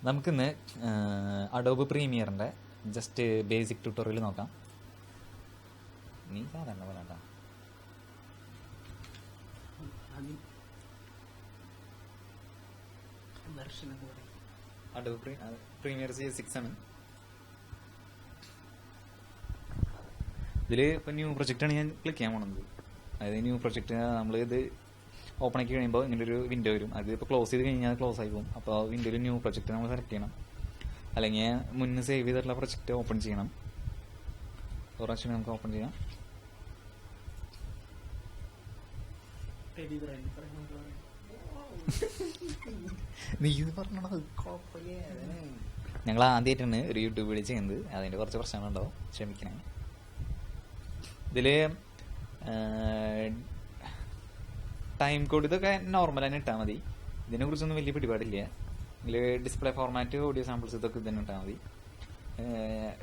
നമുക്കിന്ന് Adobe പ്രീമിയറിൻ്റെ just basic tutorial നോക്കാം. നീ സാധാരണ പോലെ കേട്ടോ. അഡോബ് പ്രീമിയർ CS6 ആണ്. ഇതിൽ ഇപ്പോൾ ന്യൂ പ്രൊജക്റ്റാണ് ഞാൻ ക്ലിക്ക് ചെയ്യാൻ പോകുന്നത്. അതായത് ന്യൂ പ്രൊജക്റ്റ് നമ്മളിത് ഓപ്പൺ ആക്കി കഴിയുമ്പോൾ ഇങ്ങനെ ഒരു വിൻഡോ വരും. അത് ഇപ്പോൾ ക്ലോസ് ചെയ്ത് കഴിഞ്ഞാൽ ക്ലോസ് ആയി പോകും. അപ്പോൾ വിൻഡോയിൽ ന്യൂ പ്രൊജക്റ്റ് നമ്മൾ സെലക്ട് ചെയ്യണം. അല്ലെങ്കിൽ മുന്നേ സേവ് ചെയ്തിട്ടുള്ള പ്രൊജക്റ്റ് ഓപ്പൺ ചെയ്യണം. ഒരു പ്രാവശ്യം നമുക്ക് ഓപ്പൺ ചെയ്യാം. നീ ഇത് പറഞ്ഞത് ഞങ്ങൾ ആദ്യമായിട്ടാണ് ഒരു യൂട്യൂബ് വീഡിയോ ചെയ്യുന്നത്. അതിൻ്റെ കുറച്ച് പ്രശ്നങ്ങളുണ്ടാവും, ക്ഷമിക്കണേ. ഇതിൽ ടൈം കോഡ് ഇതൊക്കെ നോർമൽ തന്നെ ഇട്ടാൽ മതി. ഇതിനെക്കുറിച്ചൊന്നും വലിയ പിടിപാടില്ല. ഇതിൽ ഡിസ്പ്ലേ ഫോർമാറ്റ്, ഓഡിയോ സാമ്പിൾസ് ഇതൊക്കെ തന്നെ ഇട്ടാൽ മതി.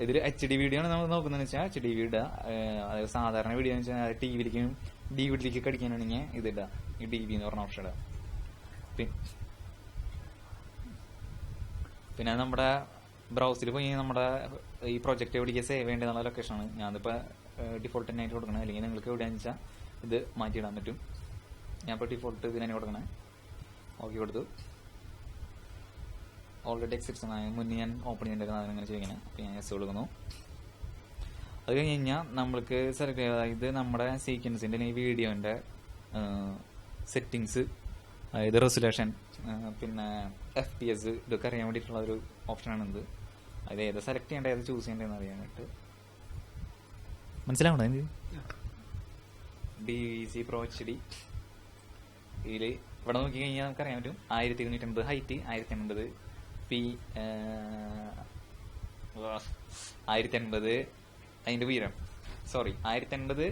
ഇതിൽ HD വീഡിയോ ആണ് നമ്മൾ നോക്കുന്നതെന്ന് വെച്ചാൽ HD ഇടുക. അതായത് സാധാരണ വീഡിയോ എന്ന് വെച്ചാൽ TV-ലേക്കും DVD-ലേക്കൊക്കെ അടിക്കാനാണെങ്കിൽ ഇതിടുക, ഈ DV എന്ന് പറഞ്ഞ ഓപ്ഷൻ ഇടുക. പിന്നെ നമ്മുടെ ബ്രൗസിൽ പോയി നമ്മുടെ ഈ പ്രൊജക്റ്റ് എവിടേക്ക് സേവ് ചെയ്യേണ്ടതെന്നുള്ള ലൊക്കേഷനാണ്. ഞാനിപ്പോൾ ഡിഫോൾട്ട് തന്നെ ആയിട്ട് കൊടുക്കണം. അല്ലെങ്കിൽ നിങ്ങൾക്ക് എവിടെയാണെന്ന് വെച്ചാൽ ഇത് മാറ്റിയിടാൻ പറ്റും. ഞാൻ ഇപ്പോൾ ഡിഫോൾട്ട് ഇതിനെ കൊടുക്കണേ. ഓക്കെ കൊടുത്തു. ഓൾറെഡി എക്സിപ്ഷൻ ആയ മുന്നേ ഞാൻ ഓപ്പൺ ചെയ്യേണ്ട അങ്ങനെ ചെയ്യണേ. അപ്പോൾ ഞാൻ എസ് കൊടുക്കുന്നു. അത് കഴിഞ്ഞ് കഴിഞ്ഞാൽ നമ്മൾക്ക് സെലക്ട് ചെയ്യുക, ഇത് നമ്മുടെ സീക്വൻസിൻ്റെ അല്ലെങ്കിൽ വീഡിയോൻ്റെ സെറ്റിങ്സ്, അതായത് റെസൊല്യൂഷൻ, പിന്നെ FPS ഇതൊക്കെ അറിയാൻ വേണ്ടിയിട്ടുള്ള ഒരു ഓപ്ഷനാണ് ഇത്. അത് ഏത് സെലക്ട് ചെയ്യേണ്ടത്, ഏത് ചൂസ് ചെയ്യേണ്ടതെന്ന് അറിയാനായിട്ട്. മനസ്സിലാവണോ ഇത്? DVC Pro HD ഇതിൽ ഇവിടെ നോക്കി കഴിഞ്ഞാൽ നമുക്ക് അറിയാൻ പറ്റും. 1250 ഹൈറ്റ്, 1080 1080 അതിൻ്റെ ഉയരം. 1080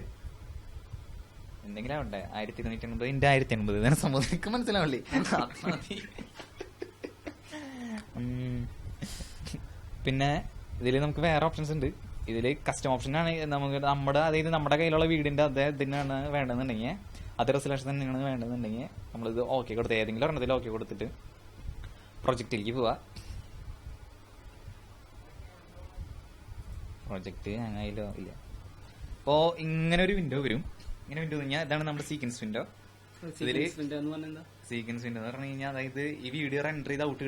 എന്തെങ്കിലും ആവട്ടെ, 1280 × 1080 ഇതാണ് സംഭവം. എനിക്ക് മനസ്സിലാവില്ലേ? പിന്നെ ഇതിൽ നമുക്ക് വേറെ ഓപ്ഷൻസ് ഉണ്ട്. ഇതിൽ കസ്റ്റം ഓപ്ഷനാണ്. നമുക്ക് അതായത് നമ്മുടെ കയ്യിലുള്ള വീടിൻ്റെ അതേ ഇതിനാണ് വേണ്ടതെന്നുണ്ടെങ്കിൽ, അത് റെസൊല്യൂഷൻ തന്നെയാണ് വേണ്ടതെന്നുണ്ടെങ്കിൽ നമ്മളിത് ഓക്കെ കൊടുത്ത് ഏതെങ്കിലും ഒരെണ്ണത്തിൽ ഓക്കെ കൊടുത്തിട്ട് പ്രൊജക്റ്റിലേക്ക് പോവാ. പ്രൊജക്റ്റ് അങ്ങനെയല്ലോ ഇല്ല. അപ്പോൾ ഇങ്ങനെ ഒരു വിൻഡോ വരും. ഇങ്ങനെ വിൻഡോ കഴിഞ്ഞാൽ ഇതാണ് നമ്മുടെ സീക്വൻസ് വിൻഡോ. ഇതില് സീക്വൻസ് വിൻഡോ എന്ന് പറഞ്ഞു കഴിഞ്ഞാൽ അതായത് ഈ വീഡിയോ റെൻഡർ ചെയ്ത് ഔട്ട്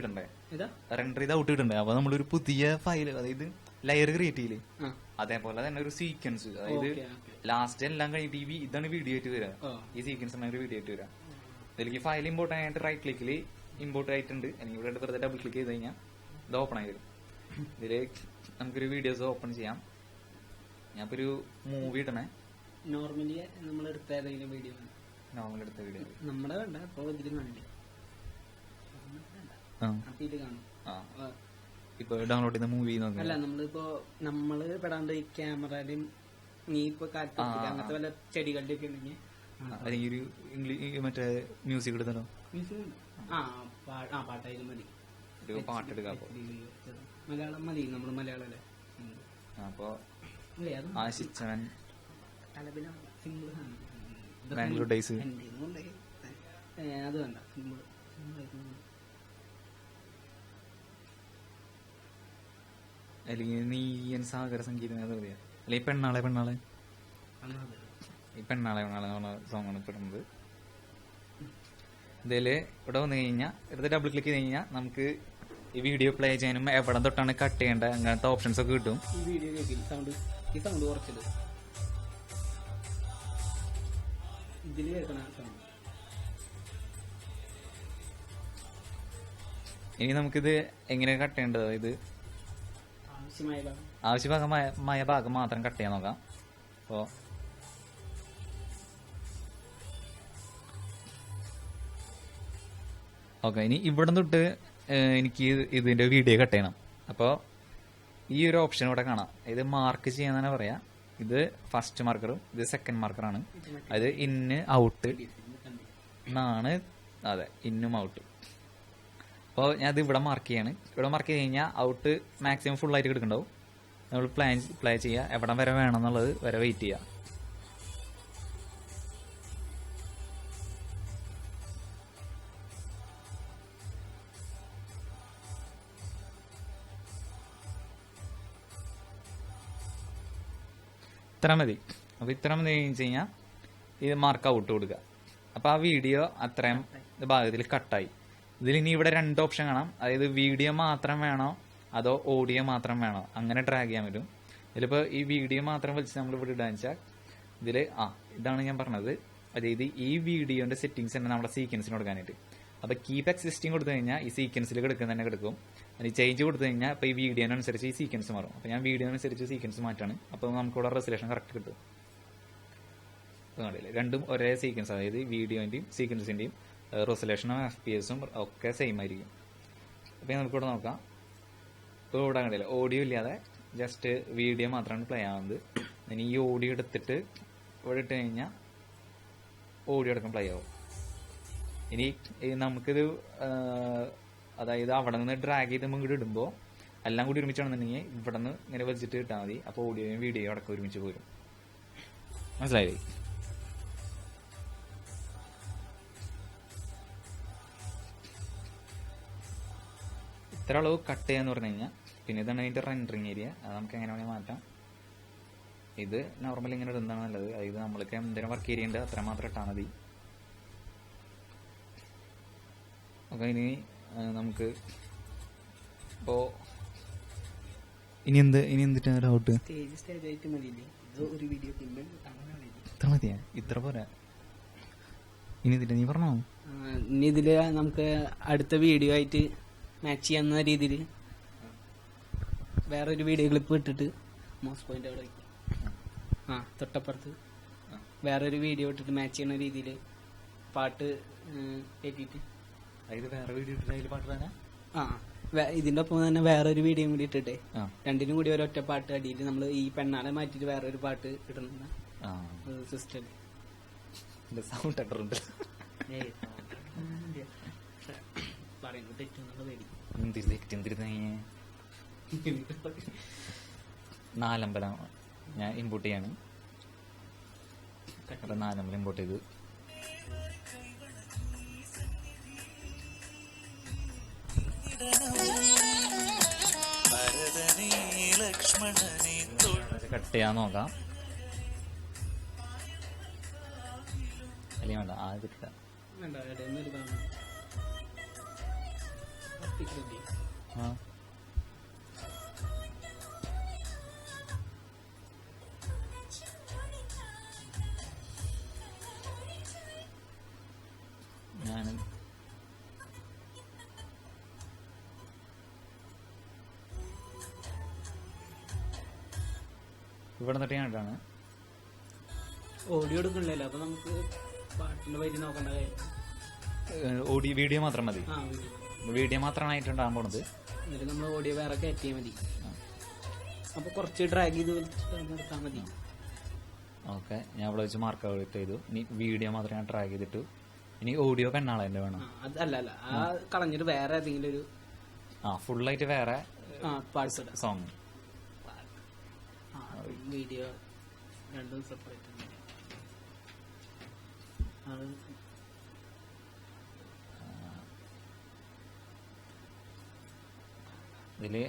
കിട്ടണ്ടേ, അപ്പൊ നമ്മളൊരു പുതിയ ഫയൽ, അതായത് ലെയർ ക്രിയേറ്റ് ചെയ്യില്ലേ, അതേപോലെ തന്നെ ഒരു സീക്വൻസ്, അതായത് ലാസ്റ്റ് എല്ലാം കഴിഞ്ഞിട്ട് ഇതാണ് വീഡിയോ ആയിട്ട് വരിക. ഈ സീക്വൻസ് ആണ് ഒരു വീഡിയോ ആയിട്ട് വരിക. ഇതിലേക്ക് ഫയൽ ഇമ്പോർട്ട് ആയിട്ട് റൈറ്റ് ക്ലിക്കിൽ ഇമ്പോർട്ട് ആയിട്ടുണ്ട്. അല്ലെങ്കിൽ ഇവിടെ വെറുതെ ഡബിൾ ക്ലിക്ക് ചെയ്ത് കഴിഞ്ഞാൽ ഇത് ഓപ്പൺ ആയി വരും. ഇതില് നമുക്കൊരു വീഡിയോസ് ഓപ്പൺ ചെയ്യാം. ഞാൻ ഇപ്പൊ ഒരു മൂവി ഇടണേ. നോർമലി നമ്മൾ എടുത്ത ഏതെങ്കിലും വീഡിയോ, നോർമൽ എടുത്ത വീഡിയോ നമ്മുടെ വേണ്ട. അപ്പോൾ ഇതിലും കാണില്ല, ഇത് കാണും. ഇപ്പൊ ഡൗൺലോഡ് ചെയ്ത മൂവി അല്ല, നമ്മള് പെടാണ്ട് ഈ ക്യാമറയിലും നീ ഇപ്പൊ കാറ്റ് അങ്ങനത്തെ വല്ല ചെടികളുടെ ഒക്കെ ഉണ്ടെങ്കിൽ, അല്ലെങ്കിൽ ഒരു ഇംഗ്ലീഷ് മറ്റേ മ്യൂസിക് എടുത്തല്ലോ. പാട്ടായാലും മതി. പാട്ടെടുക്കാം. മലയാളം മതി, നമ്മള് മലയാളം അല്ലേ. അപ്പൊ ആശിച്ചവൻ സിമ്പിൾ ബാംഗ്ലൂർ ഡേയ്സ് അത് വേണ്ട. സിമ്പിൾ അല്ലെങ്കിൽ നീയൻ സാഗര സംഗീതം അറിയാം. അല്ലെങ്കിൽ പെണ്ണാളെ ഈ പെണ്ണാളെ എന്ന് പറഞ്ഞ സോങ് ആണ് പെടുന്നത്. ഇതില് ഇവിടെ വന്നു കഴിഞ്ഞാൽ എടുത്ത് ഡബിൾ ക്ലിക്ക് ചെയ്ത് കഴിഞ്ഞാൽ നമുക്ക് ഈ വീഡിയോ പ്ലേ ചെയ്യാനും എവിടെ തൊട്ടാണ് കട്ട് ചെയ്യേണ്ടത് അങ്ങനത്തെ ഓപ്ഷൻസ് ഒക്കെ കിട്ടും. ഈ വീഡിയോ ഈ സൗണ്ട് കുറച്ചത് ഇതില് കേൾക്കണ സൗണ്ട്. ഇനി നമുക്കിത് എങ്ങനെയാണ് കട്ട് ചെയ്യേണ്ടത്, ഇത് ആവശ്യമായ ഭാഗം മാത്രം കട്ട് ചെയ്യാൻ നോക്കാം. അപ്പോൾ ഓക്കെ, ഇനി ഇവിടെ തൊട്ട് എനിക്ക് ഇതിന്റെ വീഡിയോ കട്ട് ചെയ്യണം. അപ്പോൾ ഈ ഒരു ഓപ്ഷൻ ഇവിടെ കാണാം. ഇത് മാർക്ക് ചെയ്യാൻ പറയാം. ഇത് ഫസ്റ്റ് മാർക്കറും ഇത് സെക്കൻഡ് മാർക്കറാണ്. അത് ഇന്ന് ഔട്ട് എന്നാണ്. അതെ, ഇന്നും ഔട്ട്. അപ്പോൾ ഞാനത് ഇവിടെ മാർക്ക് ചെയ്യാണ്. ഇവിടെ മാർക്ക് ചെയ്ത് കഴിഞ്ഞാൽ ഔട്ട് മാക്സിമം ഫുള്ളായിട്ട് കിടക്കുന്നുണ്ടാവും. നമ്മൾ പ്ലേ ചെയ്യുക, എവിടം വരെ വേണം എന്നുള്ളത് വരെ വെയിറ്റ് ചെയ്യുക. ഇത്ര മതി. അപ്പൊ ഇത്ര മതി കഴിഞ്ഞ് കഴിഞ്ഞാൽ ഇത് മാർക്ക് ഔട്ട് കൊടുക്കുക. അപ്പൊ ആ വീഡിയോ അത്രയും ഭാഗത്തിൽ കട്ടായി. ഇതിൽ ഇനി ഇവിടെ 2 ഓപ്ഷൻ കാണാം. അതായത് വീഡിയോ മാത്രം വേണോ അതോ ഓഡിയോ മാത്രം വേണോ, അങ്ങനെ ഡ്രാഗ് ചെയ്യാൻ പറ്റും. ഇതിലിപ്പോ ഈ വീഡിയോ മാത്രം വലിച്ച് നമ്മൾ ഇവിടെ ഇടാന്ന് വെച്ചാൽ ഇതില് ഇതാണ് ഞാൻ പറഞ്ഞത്. അതായത് ഈ വീഡിയോന്റെ സെറ്റിംഗ്സ് തന്നെ നമ്മുടെ സീക്വൻസിന് കൊടുക്കാനായിട്ട്. അപ്പൊ കീപ് എക്സിസ്റ്റിംഗ് കൊടുത്തു കഴിഞ്ഞാൽ ഈ സീക്വൻസിൽ കിടക്കുന്ന തന്നെ കിടക്കും. അതിന് ചേഞ്ച് കൊടുത്തു കഴിഞ്ഞാൽ ഇപ്പൊ ഈ വീഡിയോനനുസരിച്ച് ഈ സീക്വൻസ് മാറും. അപ്പൊ ഞാൻ വീഡിയോനനുസരിച്ച് സീക്വൻസ് മാറ്റാണ്. അപ്പൊ നമുക്കിവിടെ റെസൊല്യൂഷൻ കറക്റ്റ് കിട്ടും. കണ്ടില്ലേ, രണ്ടും ഒരേ സീക്വൻസ്, അതായത് വീഡിയോന്റെയും സീക്വൻസിന്റെയും റെസൊല്യൂഷനും FPS ഒക്കെ സെയിം ആയിരിക്കും. അപ്പൊ നമുക്കിവിടെ നോക്കാം. ഇപ്പോൾ ഇവിടെ കണ്ടില്ല, ഓഡിയോ ഇല്ലാതെ ജസ്റ്റ് വീഡിയോ മാത്രമാണ് പ്ലേ ആവുന്നത്. ഇനി ഈ ഓഡിയോ എടുത്തിട്ട് ഇവിടെ ഇട്ട് കഴിഞ്ഞാൽ ഓഡിയോ അടക്കം പ്ലേ ആവും. ഇനി നമുക്കിത് അതായത് അവിടെ നിന്ന് ഡ്രാഗ് ചെയ്ത് നമുക്ക് ഇടുമ്പോൾ എല്ലാം കൂടി ഒരുമിച്ചാണെന്നുണ്ടെങ്കിൽ ഇവിടെ നിന്ന് ഇങ്ങനെ വെച്ചിട്ട് ഇട്ടാൽ മതി. അപ്പോൾ ഓഡിയോയും വീഡിയോയും അടക്കം ഒരുമിച്ച് പോരും. മനസ്സിലായി? ഇത്ര അളവ് കട്ട് ചെയ്യാന്ന് പറഞ്ഞു കഴിഞ്ഞാൽ പിന്നെ ഇതാണ് അതിന്റെ റെൻഡറിങ് ഏരിയ. അത് നമുക്ക് എങ്ങനെ വേണമെങ്കിൽ മാറ്റാം. ഇത് നോർമലി ഇങ്ങനെ ഇടുന്നതാണ് നല്ലത്. അതായത് നമ്മൾക്ക് എന്തെങ്കിലും വർക്ക് ഏരിയ ഉണ്ട് അത്ര മാത്രം ഇട്ടാൽ മതി. ഓക്കെ, ഇനി നമുക്ക് ഇപ്പോ ഇനി എന്തിട്ടാ ഡൗട്ട്? ഇത്ര മതിയാ? ഇത്ര പോരാ? ഇനി ഇതില്ല, നീ പറഞ്ഞോ. ഇനി ഇതില് നമുക്ക് അടുത്ത വീഡിയോ ആയിട്ട് മാച്ച് ചെയ്യുന്ന രീതിയിൽ വേറൊരു വീഡിയോ ക്ലിപ്പ് ഇട്ടിട്ട് മൗസ് പോയിന്റ് അവിടെ വയ്ക്കും. തൊട്ടപ്പുറത്ത് വേറൊരു വീഡിയോ ഇട്ടിട്ട് മാച്ച് ചെയ്യുന്ന രീതിയിൽ പാട്ട് കേട്ടിട്ട് വേറെ വീഡിയോ ഇട്ടിട്ട് അതിൽ പാട്ട് തന്നെ ഇതിന്റെ ഒപ്പം തന്നെ വേറൊരു വീഡിയോ കൂടി ഇട്ടിട്ടേ രണ്ടിനും കൂടി ഒരൊറ്റ പാട്ട് അടിയിൽ നമ്മൾ ഈ പെണ്ണാളെ മാറ്റിട്ട് വേറൊരു പാട്ട് ഇടുന്ന സിസ്റ്റം. സൗണ്ട് ഇട്ടുണ്ട് പറയുന്നത് തെറ്റെന്നുള്ള പേടി. നാലമ്പലം ഞാൻ ഇമ്പോർട്ട് ചെയ്യാണ്. 4 അമ്പലം ഇമ്പോർട്ട് ചെയ്ത് കട്ട് ചെയ്യാൻ നോക്കാം. അല്ലെങ്കിൽ വേണ്ട, ആദ്യം ഞാൻ ഇവിടെ നിന്നിട്ട് ഞാൻ ഇട്ടാണ്. ഓഡിയോ എടുക്കണില്ലല്ലോ, അപ്പൊ നമുക്ക് പാട്ടിന്റെ വരി നോക്കണ്ട കാര്യം. ഓഡിയോ വീഡിയോ മാത്രം മതി. വീഡിയോ മാത്രമായിട്ടുണ്ടാകാൻ പോണത്. എന്നിട്ട് നമ്മൾ ഓഡിയോ വേറെ കയറ്റിയാൽ മതി. അപ്പൊ കുറച്ച് ഡ്രാഗ് ചെയ്ത് എടുത്താൽ മതി. ഓക്കെ, ഞാൻ ഇവിടെ വെച്ച് മാർക്ക് ഔട്ട് ചെയ്തു. ഇനി വീഡിയോ മാത്രം ഞാൻ ഡ്രാഗ് ചെയ്തിട്ടു. ഇനി ഓഡിയോ പെണ്ണാളെ വേണം. അല്ല കളഞ്ഞിട്ട് വേറെ ഏതെങ്കിലും ഒരു ഫുള്ളായിട്ട് വേറെ പാർട്സ് സോങ് വീഡിയോ രണ്ടും സെപ്പറേറ്റ്. ഇതില്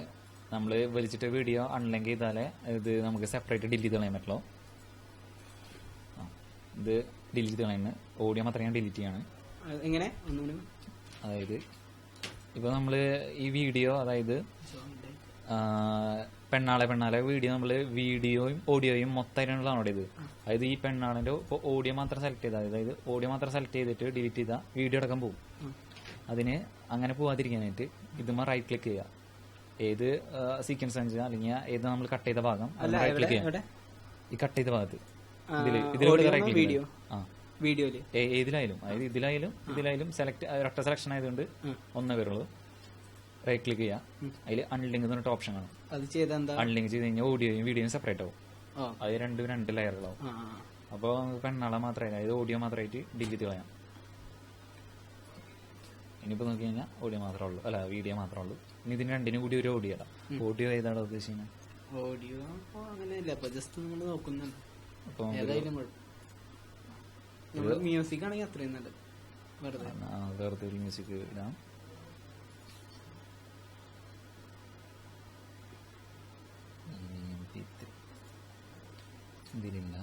നമ്മള് വലിച്ചിട്ട് വീഡിയോ അൺലിങ്ക് ചെയ്താലേ ഇത് നമുക്ക് സെപ്പറേറ്റ് ഡിലീറ്റ് കളയാൻ പറ്റുള്ളൂ. ഇത് ഡിലീറ്റ് കളയുന്നത് ഓഡിയോ മാത്രം ഞാൻ ഡിലീറ്റ് ചെയ്യാണ്. എങ്ങനെ? അതായത് ഇപ്പൊ നമ്മള് ഈ വീഡിയോ, അതായത് പെണ്ണാളെ വീഡിയോ നമ്മള് വീഡിയോയും ഓഡിയോയും മൊത്തമായിട്ടാണ് ഡൗൺലോഡ് ചെയ്ത്. അതായത് ഈ പെണ്ണാളിന്റെ ഓഡിയോ മാത്രം സെലക്ട് ചെയ്താൽ, അതായത് ഓഡിയോ മാത്രം സെലക്ട് ചെയ്തിട്ട് ഡിലീറ്റ് ചെയ്താൽ വീഡിയോ അടക്കം പോകും. അതിന് അങ്ങനെ പോവാതിരിക്കാനായിട്ട് ഇതുമ്മ റൈറ്റ് ക്ലിക്ക് ചെയ്യുക. ഏത് സീക്വൻസ് അല്ലെങ്കിൽ ഏത് നമ്മൾ കട്ട് ചെയ്ത ഭാഗം റൈറ്റ് ക്ലിക്ക് ചെയ്യാം. ഈ കട്ട് ചെയ്ത ഭാഗത്ത് ഏതിലായാലും, അതായത് ഇതിലായാലും ഒറ്റ സെലക്ഷൻ ആയതുകൊണ്ട് ഒന്നേ വരുള്ളൂ. റൈറ്റ് ക്ലിക്ക് ചെയ്യാം. അതിൽ അൺലിങ്ക് എന്ന് പറഞ്ഞിട്ട് ഓപ്ഷൻ കാണും. അൺലിങ്ക് ചെയ്ത് കഴിഞ്ഞാൽ ഓഡിയോയും വീഡിയോയും സെപ്പറേറ്റ് ആവും. അത് രണ്ടും 2 ലെയറുകളാവും. അപ്പോൾ പെണ്ണാളെ മാത്രമായിട്ട്, അതായത് ഓഡിയോ മാത്രമായിട്ട് ഡിലീറ്റ് കളയാം. ഇനിയിപ്പോ നോക്കി കഴിഞ്ഞാൽ ഓഡിയോ മാത്രമേ ഉള്ളൂ, അല്ല വീഡിയോ മാത്രമേ ഉള്ളൂ. ഇനി ഇതിന് രണ്ടിനും കൂടി ഒരു ഓഡിയോ ഇടാം. ഓഡിയോ ഏതാണ് ഉദ്ദേശിക്കുന്നത്? ഓഡിയോ അങ്ങനെയല്ല, ജസ്റ്റ് നമ്മൾ നോക്കുന്നുണ്ട്. മ്യൂസിക് ആണെങ്കിൽ അത്രയും നല്ലത്. വെറുതെ ഒരു മ്യൂസിക് ഇടാം. ഇതിലില്ല.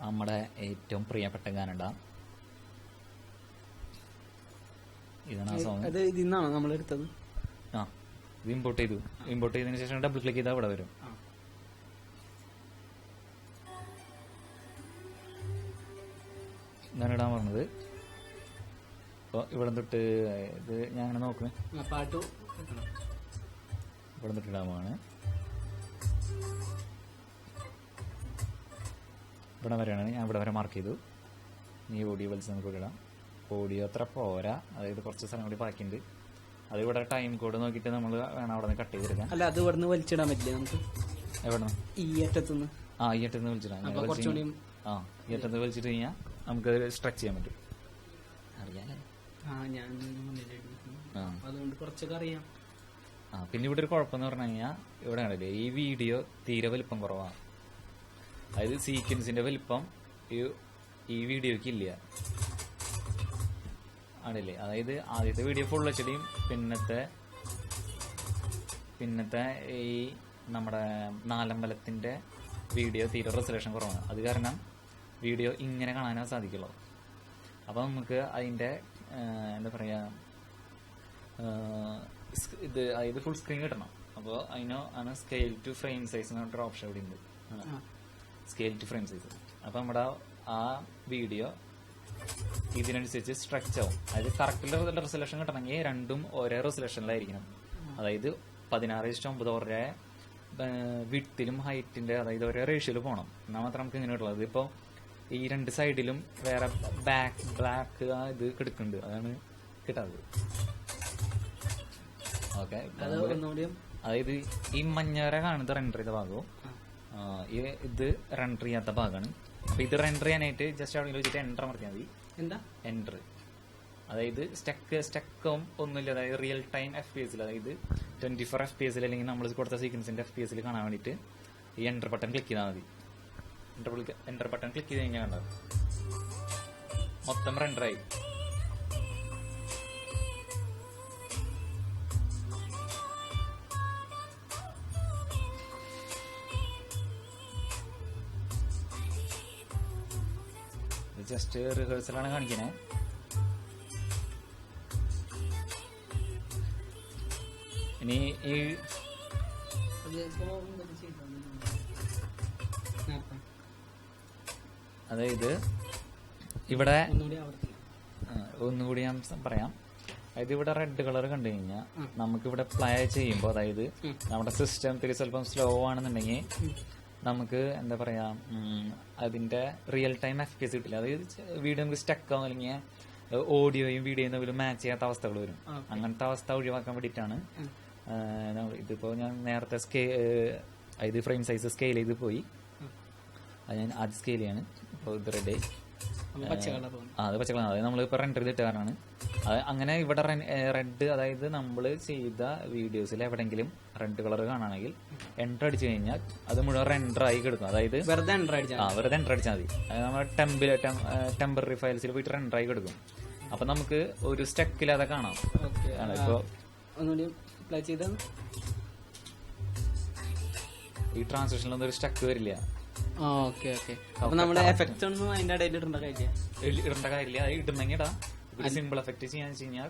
നമ്മുടെ ഏറ്റവും പ്രിയപ്പെട്ട ഗാനഡ ഇതാണ് ആ സോങ്. അത് ഇതിന്നാണോ നമ്മൾ എടുത്തത്? ആ, ഇത് ഇമ്പോർട്ട് ചെയ്തതിനു ശേഷം ഡബിൾ ക്ലിക്ക് ചെയ്താൽ ഇവിടെ വരും. ഞാൻ ഇടാൻ പറഞ്ഞത്. അപ്പോൾ ഇവിടെ തൊട്ട് ഇത് ഞാൻ അങ്ങനെ നോക്കണേ, പാട്ട് ഇവിടെ തൊട്ട് ഇടാമാണ്. ഇവിടെ വരെയാണ്, ഞാൻ ഇവിടെ വരെ മാർക്ക് ചെയ്തു. ഈ ഓഡിയോ വലിച്ച് നമുക്ക് ഇവിടെ ഇടാം. ഓഡിയോ അത്ര പോരാ, അതായത് കുറച്ച് സ്ഥലം കൂടി ബാക്കിയുണ്ട്. അത് ഇവിടെ ടൈം കോഡ് നോക്കിയിട്ട് നമ്മൾ വേണം അവിടെ നിന്ന് കട്ട് ചെയ്തെടുക്കാൻ. അല്ല, അത് ഇവിടെ നിന്ന് വലിച്ചിടാൻ പറ്റില്ല നമുക്ക്? എവിടെ ഈ അറ്റത്തുനിന്ന്. ആ, ഈ അറ്റത്ത് വലിച്ചിടാം. ഈ അറ്റത്ത് വലിച്ചിട്ട് കഴിഞ്ഞാൽ നമുക്ക് സ്ട്രെച്ച് ചെയ്യാൻ പറ്റും. അറിയാലേ? അതുകൊണ്ട് കുറച്ചൊക്കെ അറിയാം. പിന്നെ ഇവിടെ ഒരു കുഴപ്പമെന്ന് പറഞ്ഞു കഴിഞ്ഞാൽ ഇവിടെ കണ്ടില്ലേ, ഈ വീഡിയോ തീരെ വലിപ്പം കുറവാണ്. അതായത് സീക്വൻസിന്റെ വലിപ്പം ഈ വീഡിയോക്ക് ഇല്ല ആണല്ലേ. അതായത് ആദ്യത്തെ വീഡിയോ ഫുൾ എച്ച്ഡിയും പിന്നത്തെ ഈ നമ്മുടെ നാലമ്പലത്തിന്റെ വീഡിയോ തീരെ റെസൊല്യൂഷൻ കുറവാണ്. അത് കാരണം വീഡിയോ ഇങ്ങനെ കാണാനേ സാധിക്കുള്ളൂ. അപ്പം നമുക്ക് അതിന്റെ എന്താ പറയാ, ഇത് അതായത് ഫുൾ സ്ക്രീൻ കിട്ടണം. അപ്പോൾ അതിനാണ് സ്കെയിൽ ടു ഫ്രെയിം സൈസ് എന്ന് പറഞ്ഞിട്ടൊരു ഓപ്ഷൻ ഇവിടെ ഉണ്ട്. Scale to frame size. അപ്പം നമ്മുടെ ആ വീഡിയോ ഇതിനനുസരിച്ച് സ്ട്രെച്ച് ആവും. അതായത് കറക്റ്റ് റെസൊല്യൂഷൻ കിട്ടണമെങ്കിൽ രണ്ടും ഒരേ റെസൊല്യൂഷനിലായിരിക്കണം. അതായത് 16:9 ഒരേ വിഡ്ത്തിലും ഹൈറ്റിന്റെ, അതായത് ഒരേ റേഷ്യോയിൽ പോകണം. എന്നാൽ മാത്രം നമുക്ക് ഇങ്ങനെ കിട്ടുള്ളത്. ഇതിപ്പോൾ ഈ രണ്ട് സൈഡിലും വേറെ ബ്ലാക്ക് ഇത് കിടക്കുന്നുണ്ട്, അതാണ് കിട്ടാത്തത്. ഓക്കെ, അതായത് ഈ മഞ്ഞവരെ കാണുന്നത് റെൻഡർ ചെയ്ത ഭാഗവും ഇത് റെൻഡർ ചെയ്യാത്ത ഭാഗമാണ്. അപ്പൊ ഇത് റെൻഡർ ചെയ്യാനായിട്ട് ജസ്റ്റ് അവിടെ വെച്ചിട്ട് എൻ്റർ അമർത്തിയാൽ മതി. എന്താ എൻ്റർ? അതായത് സ്റ്റക്കും ഒന്നുമില്ല. അതായത് റിയൽ ടൈം FPS, അതായത് 24 FPS അല്ലെങ്കിൽ നമ്മൾ കൊടുത്ത സീക്വൻസിന്റെ FPS കാണാൻ വേണ്ടിയിട്ട് ഈ എൻ്റർ ബട്ടൺ ക്ലിക്ക് ചെയ്താൽ മതി. എൻ്റർ ബട്ടൺ ക്ലിക്ക് ചെയ്ത് കഴിഞ്ഞാൽ കണ്ടത് മൊത്തം റെൻഡറായി. ജസ്റ്റ് റിഹേഴ്സലാണ് കാണിക്കണേ. ഇനി ഈ അതായത് ഇവിടെ ഒന്നുകൂടി ഞാൻ പറയാം. അതായത് ഇവിടെ റെഡ് കളർ കണ്ടു കഴിഞ്ഞാൽ നമുക്കിവിടെ പ്ലേ ചെയ്യുമ്പോൾ, അതായത് നമ്മുടെ സിസ്റ്റത്തിൽ സ്വല്പം സ്ലോ ആണെന്നുണ്ടെങ്കിൽ നമുക്ക് എന്താ പറയാ, അതിന്റെ റിയൽ ടൈം FPS കിട്ടില്ല. അതായത് വീഡിയോ നമുക്ക് സ്റ്റക്കാവും, അല്ലെങ്കിൽ ഓഡിയോയും വീഡിയോയും തമ്മിൽ മാച്ച് ചെയ്യാത്ത അവസ്ഥകൾ വരും. അങ്ങനത്തെ അവസ്ഥ ഒഴിവാക്കാൻ വേണ്ടിയിട്ടാണ് ഇതിപ്പോ ഞാൻ നേരത്തെ അതായത് ഫ്രെയിം സൈസ് സ്കെയിൽ ചെയ്ത് പോയി. അത് ഞാൻ ആദ്യം സ്കെയിൽ ചെയ്യാണ്. ഇപ്പോൾ ഇത് റെഡി. അത് പച്ച കളർ, അതായത് നമ്മളിപ്പോൾ റെൻഡർ ചെയ്തിട്ട് കാരണമാണ് അത് അങ്ങനെ. ഇവിടെ റെഡ്, അതായത് നമ്മൾ ചെയ്ത വീഡിയോസിൽ എവിടെയെങ്കിലും റെഡ് കളർ കാണുകയാണെങ്കിൽ എൻ്റർ അടിച്ചു കഴിഞ്ഞാൽ അത് മുഴുവൻ റെൻഡറായി കിടക്കും. അതായത് വെറുതെ എൻ്റർ അടിച്ചാൽ മതി. അത് നമ്മുടെ ടെമ്പററി ഫയൽസിൽ പോയിട്ട് റെൻഡറായി കിടക്കും. അപ്പൊ നമുക്ക് ഒരു സ്റ്റക്കില്ലാതെ കാണാം. ഇപ്പോൾ ഈ ട്രാൻസ്ലേഷനിലൊന്നും ഒരു സ്റ്റക്ക് വരില്ല. നമ്മുടെ എഫക്ട്സ് ഒന്നും അതിന്റെ ഇടയിൽ ഇടേണ്ട കാര്യമില്ല. അത് ഇടുന്നെങ്കിൽ ഇടാം. ഒരു സിമ്പിൾ എഫക്ട് ചെയ്യാന്ന് വെച്ച് കഴിഞ്ഞാൽ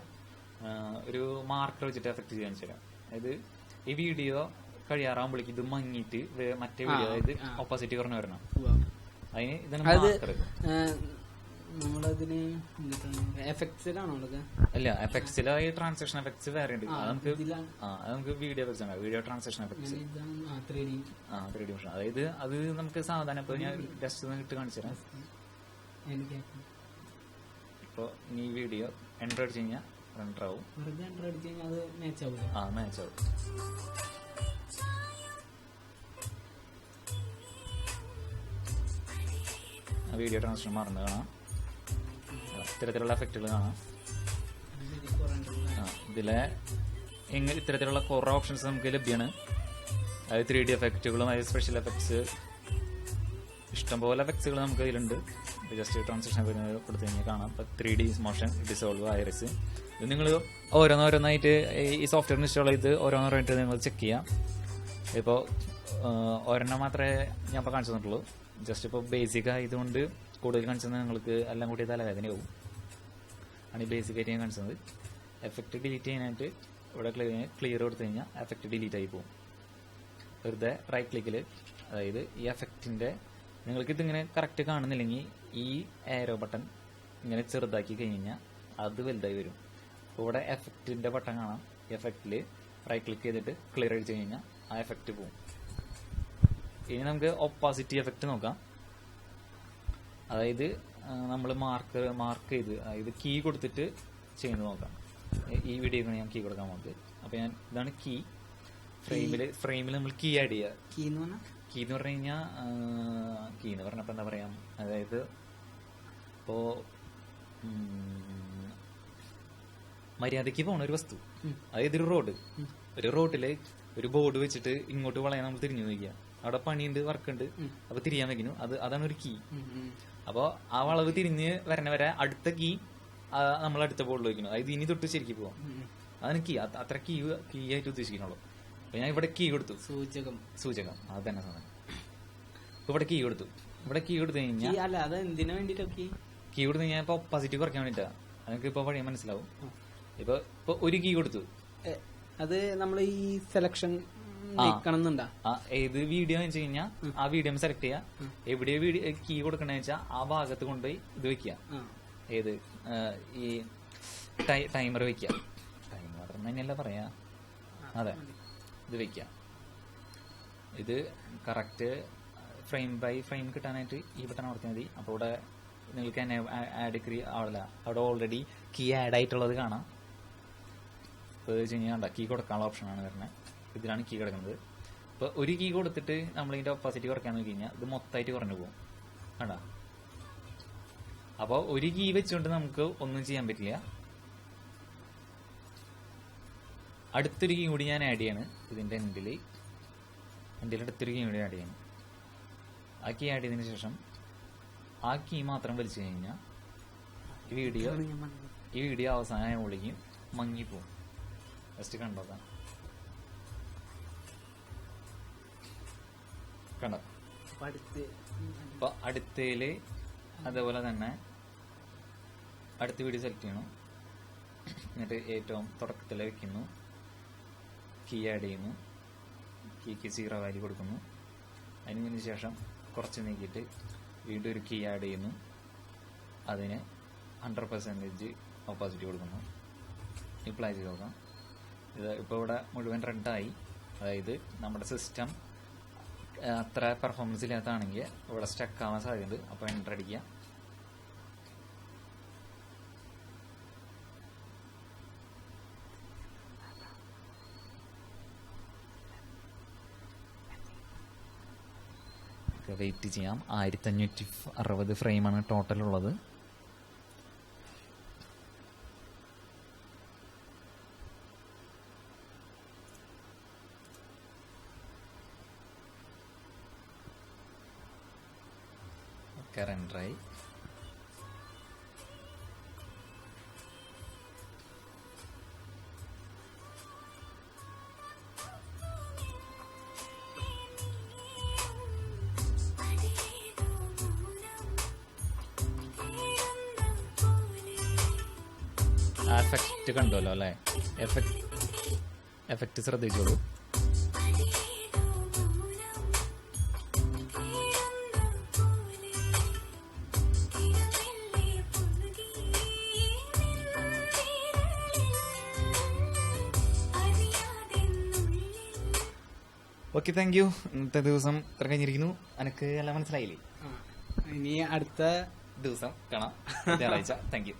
ഒരു മാർക്കർ വെച്ചിട്ട് എഫക്ട് ചെയ്യാന്ന് വെച്ചാൽ, അതായത് ഈ വീഡിയോ കഴിയാറാകുമ്പോഴേക്കും ഇത് മങ്ങിയിട്ട് മറ്റേ വീഡിയോ, അതായത് ഓപ്പോസിറ്റ് കുറഞ്ഞു വരണം. അതിന് ഇതാണ് മാർക്കർ. അല്ല, എഫക്ട്സിൽ ഈ ട്രാൻസാക്ഷൻ എഫക്ട്സ് വേറെ ഉണ്ട്. അത് നമുക്ക് വീഡിയോ എഫക്ട്സ് ആണ്, video transaction effects. 3D motion. അതായത് അത് നമുക്ക് സാധാരണ ഇപ്പോൾ ഞാൻ ജസ്റ്റ് ഇട്ട് കാണിച്ചു തരാം. ഇപ്പോൾ ഈ വീഡിയോ എൻ്റർ അടിച്ചു കഴിഞ്ഞാൽ റെൻഡർ ആവും. മാച്ച് ആവും. വീഡിയോ ട്രാൻസാക്ഷൻ മാറുന്നത് കാണാം. ഇത്തരത്തിലുള്ള എഫക്റ്റുകൾ കാണാം. ഇതിലെ ഇത്തരത്തിലുള്ള കുറേ ഓപ്ഷൻസ് നമുക്ക് ലഭ്യമാണ്. അതായത് 3D എഫക്റ്റുകളും, അതായത് സ്പെഷ്യൽ എഫക്ട്സ്, ഇഷ്ടംപോലെ എഫക്ട്സുകൾ നമുക്ക് ഇതിലുണ്ട്. ജസ്റ്റ് ട്രാൻസാക്ഷൻ കൊടുത്തു കഴിഞ്ഞാൽ കാണാം. ഇപ്പോൾ 3D മോഷൻ ഡിസോൾവ് ഐറിസ്. ഇത് നിങ്ങൾ ഓരോന്നോരോന്നായിട്ട് ഈ സോഫ്റ്റ്വെയർ ഇൻസ്റ്റാൾ ചെയ്ത് ഓരോന്നോരോന്നായിട്ട് നിങ്ങൾ ചെക്ക് ചെയ്യാം. ഇപ്പോൾ ഒരെണ്ണം മാത്രമേ ഞാൻ ഇപ്പോൾ കാണിച്ചു തന്നിട്ടുള്ളൂ. ജസ്റ്റ് ഇപ്പോൾ ബേസിക് ആയതുകൊണ്ട് കൂടുതൽ കാണിച്ചത് നിങ്ങൾക്ക് എല്ലാം കൂടി തലവേദനയാവും. ആണ് ഈ ബേസിക് ആയിട്ട് ഞാൻ കാണിച്ചത്. എഫക്റ്റ് ഡിലീറ്റ് ചെയ്യാനായിട്ട് ഇവിടെ ക്ലിയർ കൊടുത്തു കഴിഞ്ഞാൽ എഫക്റ്റ് ഡിലീറ്റ് ആയി പോകും. വെറുതെ റൈറ്റ് ക്ലിക്കിൽ, അതായത് ഈ എഫക്റ്റിൻ്റെ നിങ്ങൾക്കിതിങ്ങനെ കറക്റ്റ് കാണുന്നില്ലെങ്കിൽ ഈ ഏരോ ബട്ടൺ ഇങ്ങനെ ചെറുതാക്കി കഴിഞ്ഞാൽ അത് വലുതായി വരും. അപ്പോൾ ഇവിടെ എഫക്റ്റിൻ്റെ ബട്ടൺ കാണാം. എഫക്റ്റിൽ റൈറ്റ് ക്ലിക്ക് ചെയ്തിട്ട് ക്ലിയർ അടിച്ചു കഴിഞ്ഞാൽ ആ എഫക്റ്റ് പോകും. ഇനി നമുക്ക് ഒപ്പാസിറ്റി എഫക്റ്റ് നോക്കാം. അതായത് നമ്മൾ മാർക്ക് ചെയ്ത്, അതായത് കീ കൊടുത്തിട്ട് ചെയ്യുന്നത് നോക്കാം. ഈ വീഡിയോക്കാണ് ഞാൻ കീ കൊടുക്കാൻ പോകുന്നത്. അപ്പോൾ ഇതാണ് കീ. ഫ്രെയിമിൽ നമ്മൾ കീ ആഡ് ചെയ്യുക. കീ എന്ന് പറഞ്ഞു കഴിഞ്ഞാൽ കീ എന്ന് പറഞ്ഞപ്പോൾ എന്താ പറയാ, അതായത് ഇപ്പോൾ മര്യാദയ്ക്ക് പോണ ഒരു വസ്തു, അതായത് ഒരു റോഡില് ഒരു ബോർഡ് വെച്ചിട്ട് ഇങ്ങോട്ട് വളയാൻ നമ്മൾ തിരിഞ്ഞു നോക്കിയാ അവിടെ പണിയുണ്ട്, വർക്കുണ്ട്, അപ്പൊ തിരിയാൻ വെക്കുന്നു. അതാണ് ഒരു കീ. അപ്പോൾ ആ വളവ് തിരിഞ്ഞ് വരണ വരെ അടുത്ത കീ നമ്മൾ അടുത്ത ബോർഡിൽ വെക്കുന്നു. അതായത് ഇനി തൊട്ട് ശരിക്കും പോവാം. അതാണ് കീ. അത്ര കീ ആയിട്ട് ഉദ്ദേശിക്കുന്നുള്ളൂ. അപ്പൊ ഞാൻ ഇവിടെ കീ കൊടുത്തു, സൂചകം അത് തന്നെ സാധനം. ഇപ്പൊ ഇവിടെ കീ കൊടുത്തു കഴിഞ്ഞാൽ കീ കൊടുത്തു കഴിഞ്ഞാൽ ഇപ്പൊ ഒപ്പാസിറ്റി കുറയ്ക്കാൻ വേണ്ടിട്ടാ. അതൊക്കെ ഇപ്പൊ വഴി മനസ്സിലാവും. ഇപ്പൊ ഒരു കീ കൊടുത്തു, അത് നമ്മൾ ഈ സെലക്ഷൻ ഏത് വീഡിയോ വെച്ച് കഴിഞ്ഞാൽ ആ വീഡിയോ സെലക്ട് ചെയ്യാ. എവിടെയോ കീ കൊടുക്കണെന്ന് വെച്ചാൽ ആ ഭാഗത്ത് കൊണ്ടുപോയി ഇത് വെക്കുക. ഏത് ഈ ടൈമർ വെക്കുക. ടൈമർ തന്നെയല്ല പറയാ, അതെ, ഇത് വെക്കുക. ഇത് കറക്റ്റ് ഫ്രെയിം ബൈ ഫ്രെയിം കിട്ടാനായിട്ട് ഈ ബട്ടൺ അമർത്തിയാൽ മതി. അപ്പോൾ ഇവിടെ നിങ്ങൾക്ക് തന്നെ ആഡ് അവിടെ ഓൾറെഡി കീ ആഡ് ആയിട്ടുള്ളത് കാണാം. ഇപ്പോൾ വെച്ച് കഴിഞ്ഞാൽ കീ കൊടുക്കാനുള്ള ഓപ്ഷനാണ് വരുന്നത്. ഇതിലാണ് കീ കിടക്കുന്നത്. ഇപ്പോൾ ഒരു കീ കൊടുത്തിട്ട് നമ്മൾ ഇതിന്റെ ഒപ്പാസിറ്റി കുറയ്ക്കാൻ നോക്കി കഴിഞ്ഞാൽ ഇത് മൊത്തമായിട്ട് കുറഞ്ഞു പോകും. കണ്ട, അപ്പോൾ ഒരു കീ വെച്ചുകൊണ്ട് നമുക്ക് ഒന്നും ചെയ്യാൻ പറ്റില്ല. അടുത്തൊരു കീ കൂടി ഞാൻ ആഡ് ചെയ്യാണ്. ഇതിന്റെ എൻഡിൽ അടുത്തൊരു കീ കൂടി ആഡ് ചെയ്യണം. ആ കീ ആഡ് ചെയ്തതിന് ശേഷം ആ കീ മാത്രം വലിച്ചു കഴിഞ്ഞാൽ ഈ വീഡിയോ അവസാനം വിളിക്കും മങ്ങിപ്പോവും. ജസ്റ്റ് കണ്ടോക്കാം. കണ്ടോ? അപ്പൊ അടുത്തയില് അതേപോലെ തന്നെ അടുത്ത വീഡിയോ സെലക്ട് ചെയ്യണം. എന്നിട്ട് ഏറ്റവും തുടക്കത്തിൽ വെക്കുന്നു, കീ ആഡ് ചെയ്യുന്നു, കീക്ക് 0 വാല്യൂ കൊടുക്കുന്നു. അതിന് ശേഷം കുറച്ച് നീക്കിയിട്ട് വീണ്ടും ഒരു കീ ആഡ് ചെയ്യുന്നു, അതിന് 100% ഓപ്പോസിറ്റ് കൊടുക്കുന്നു. അപ്ലൈ ചെയ്ത് നോക്കാം. ഇത് ഇപ്പോൾ ഇവിടെ മുഴുവൻ റെഡായി. അതായത് നമ്മുടെ സിസ്റ്റം അത്ര പെർഫോമൻസ് ഇല്ലാത്തതാണെങ്കിൽ ഇവിടെ സ്റ്റക്ക് ആവാൻ സാധ്യതയുണ്ട്. അപ്പോൾ എൻ്റർ അടിക്കുക. വെയിറ്റ് ചെയ്യാം. 1560 ഫ്രെയിമാണ് ടോട്ടൽ ഉള്ളത്. റെൻഡറായി. എഫക്റ്റ് കണ്ടല്ലോ അല്ലേ? എഫക്റ്റ് ശ്രദ്ധിച്ചോളൂ. Okay, thank you. ഇന്നത്തെ ദിവസം ഇത്ര കഴിഞ്ഞിരിക്കുന്നു. എനിക്ക് എല്ലാം മനസ്സിലായില്ലേ? ഇനി അടുത്ത ദിവസം കാണാം, ഞായറാഴ്ച. Thank you.